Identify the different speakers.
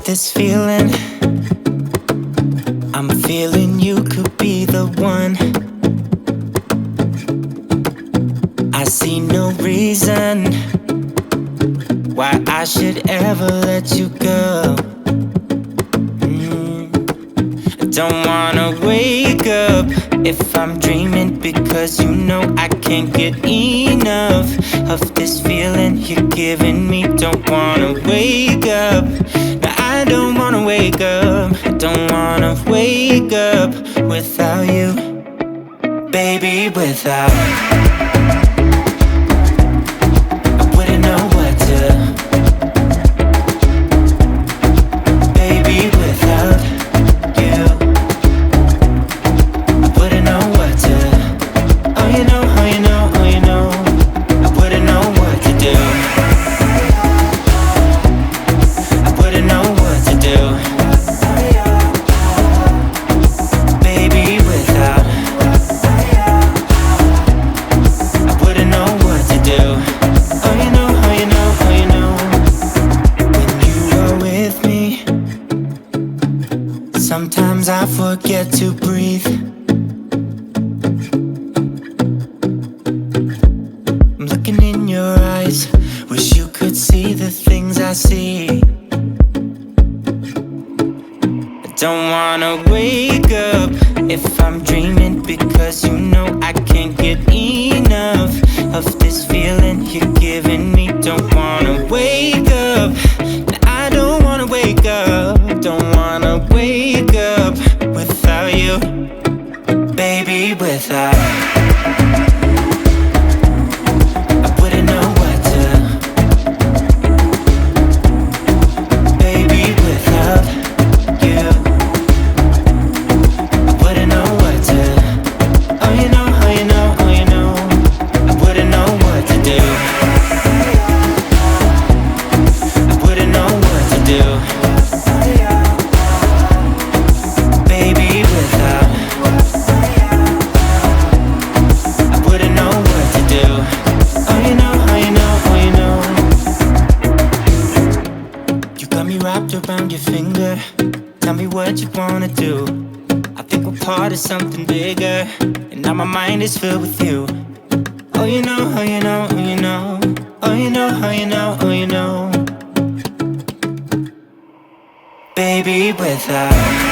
Speaker 1: This feeling, I'm feeling you could be the one. I see no reason why I should ever let you go. I don't wanna wake up if I'm dreaming, because you know I can't get enough of this feeling you're giving me. Don't wanna wake up. I don't wanna wake up, I don't wanna wake up without you, baby, without. I wouldn't know what to, baby, without you. I wouldn't know what to, oh you know, oh you know, oh you know. I wouldn't know what to do. I wouldn't know what to do, baby, without. I wouldn't know what to do. Oh you know, oh you know, oh you know. When you are with me, sometimes I forget to breathe. I'm looking in your eyes, wish you could see the things I see. Don't wanna wake up if I'm dreaming, because you know I can't get enough of this feeling you're giving me. Don't wanna wake up, I don't wanna wake up. Don't wanna wake up without you, baby, without. I wouldn't know what to, baby, without you. Around your finger, tell me what you wanna do. I think we're part of something bigger, and now my mind is filled with you. Oh you know, oh you know, oh you know. Oh you know, oh you know, oh you know. Baby, without.